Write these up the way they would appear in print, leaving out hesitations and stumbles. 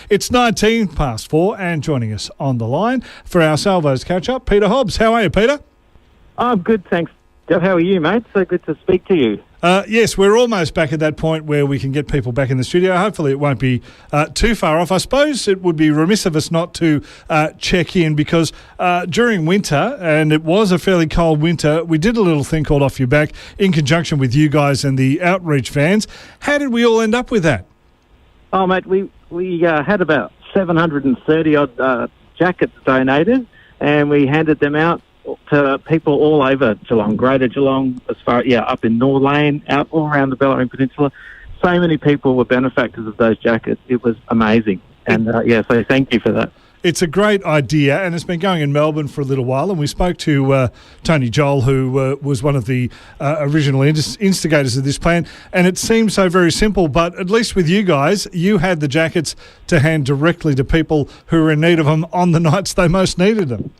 It's 19 past 4 and joining us on the line for our Salvos catch-up, Peter Hobbs. How are you, Peter? I'm good, thanks. Jeff, how are you, mate? So good to speak to you. Yes, we're almost back at that point where we can get people back in the studio. Hopefully it won't be too far off. I suppose it would be remiss of us not to check in because during winter, and it was a fairly cold winter, we did a little thing called Off Your Back in conjunction with you guys and the outreach vans. How did we all end up with that? Oh, mate, we had about 730-odd jackets donated, and we handed them out to people all over Geelong, Greater Geelong, as far up in Nor Lane, out all around the Bellarine Peninsula. So many people were benefactors of those jackets. It was amazing. And so thank you for that. It's a great idea, and it's been going in Melbourne for a little while. And we spoke to Tony Joel, who was one of the original instigators of this plan. And it seemed so very simple, but at least with you guys, you had the jackets to hand directly to people who were in need of them on the nights they most needed them.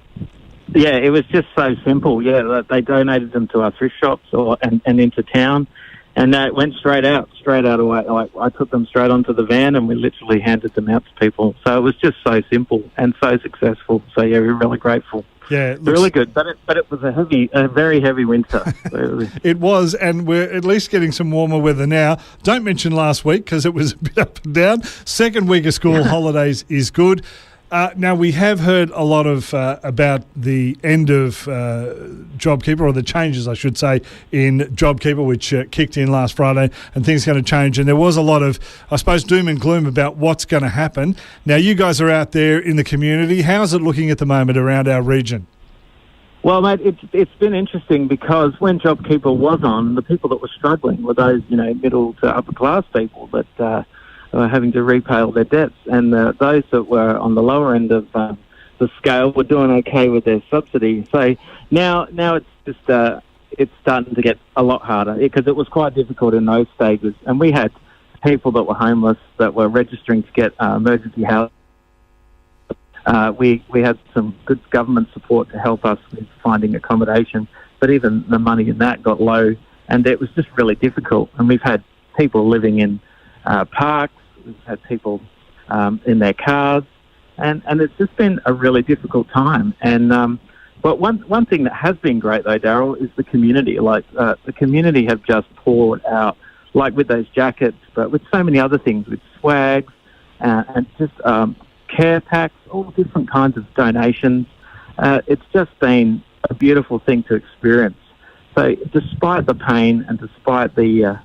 Yeah, it was just so simple. Yeah, they donated them to our thrift shops and into town, and it went straight out away. Like, I took them straight onto the van, and we literally handed them out to people. So it was just so simple and so successful. So yeah, we're really grateful. Yeah, really good. But it was a very heavy winter. It was, and we're at least getting some warmer weather now. Don't mention last week because it was a bit up and down. Second week of school holidays is good. Now, we have heard a lot of about the end of JobKeeper, or the changes, I should say, in JobKeeper, which kicked in last Friday, and things are going to change. And there was a lot of, I suppose, doom and gloom about what's going to happen. Now, you guys are out there in the community. How's it looking at the moment around our region? Well, mate, it's been interesting because when JobKeeper was on, the people that were struggling were those, middle to upper class people that were having to repay all their debts, and those that were on the lower end of the scale were doing okay with their subsidy. So now it's just it's starting to get a lot harder because it was quite difficult in those stages, and we had people that were homeless that were registering to get emergency housing. We had some good government support to help us with finding accommodation, but even the money in that got low, and it was just really difficult. And we've had people living in parks, we've had people in their cars, and it's just been a really difficult time. And but one thing that has been great though, Daryl, is the community. Like the community have just poured out, like with those jackets, but with so many other things, with swags and just care packs, all different kinds of donations. It's just been a beautiful thing to experience. So despite the pain and despite the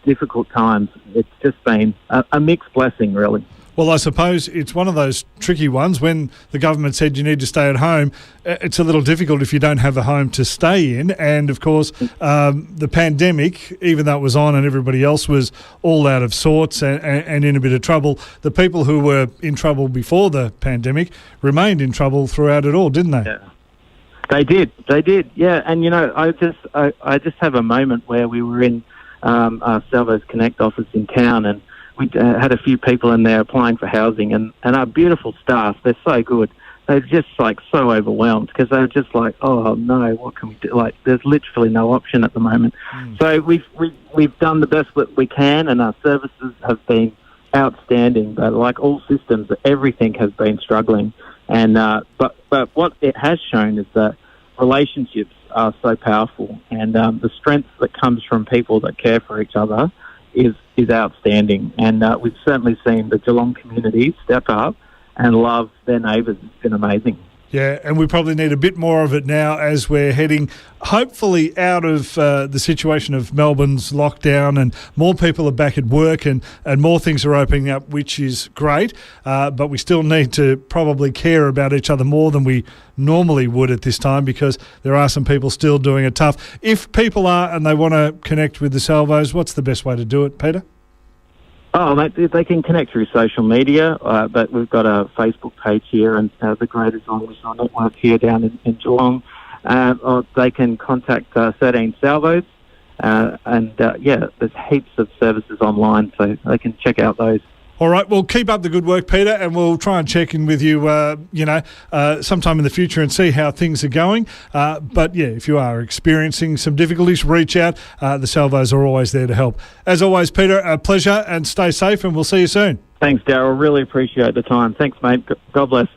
difficult times, it's just been a mixed blessing, really. Well, I suppose it's one of those tricky ones. When the government said you need to stay at home, it's a little difficult if you don't have a home to stay in. And, of course, the pandemic, even though it was on and everybody else was all out of sorts and in a bit of trouble, the people who were in trouble before the pandemic remained in trouble throughout it all, didn't they? Yeah. They did, yeah. And, I just have a moment where we were in our Salvos Connect office in town, and we had a few people in there applying for housing, and our beautiful staff, they're so good. They're just so overwhelmed because they're just like, oh no, what can we do? Like, there's literally no option at the moment. So we've done the best that we can, and our services have been outstanding. But like all systems, everything has been struggling. And but what it has shown is that relationships are so powerful, and the strength that comes from people that care for each other is outstanding. And we've certainly seen the Geelong community step up and love their neighbours. It's been amazing. Yeah, and we probably need a bit more of it now as we're heading, hopefully, out of the situation of Melbourne's lockdown, and more people are back at work and more things are opening up, which is great. But we still need to probably care about each other more than we normally would at this time, because there are some people still doing it tough. If people are and they want to connect with the Salvos, what's the best way to do it, Peter? Oh, they can connect through social media, but we've got a Facebook page here, and the Greater Geelong Network here down in Geelong. Or they can contact 13 Salvos, and there's heaps of services online, so they can check out those. All right, well, keep up the good work, Peter, and we'll try and check in with you, sometime in the future and see how things are going. But, yeah, if you are experiencing some difficulties, reach out. The Salvos are always there to help. As always, Peter, a pleasure, and stay safe, and we'll see you soon. Thanks, Daryl. Really appreciate the time. Thanks, mate. God bless.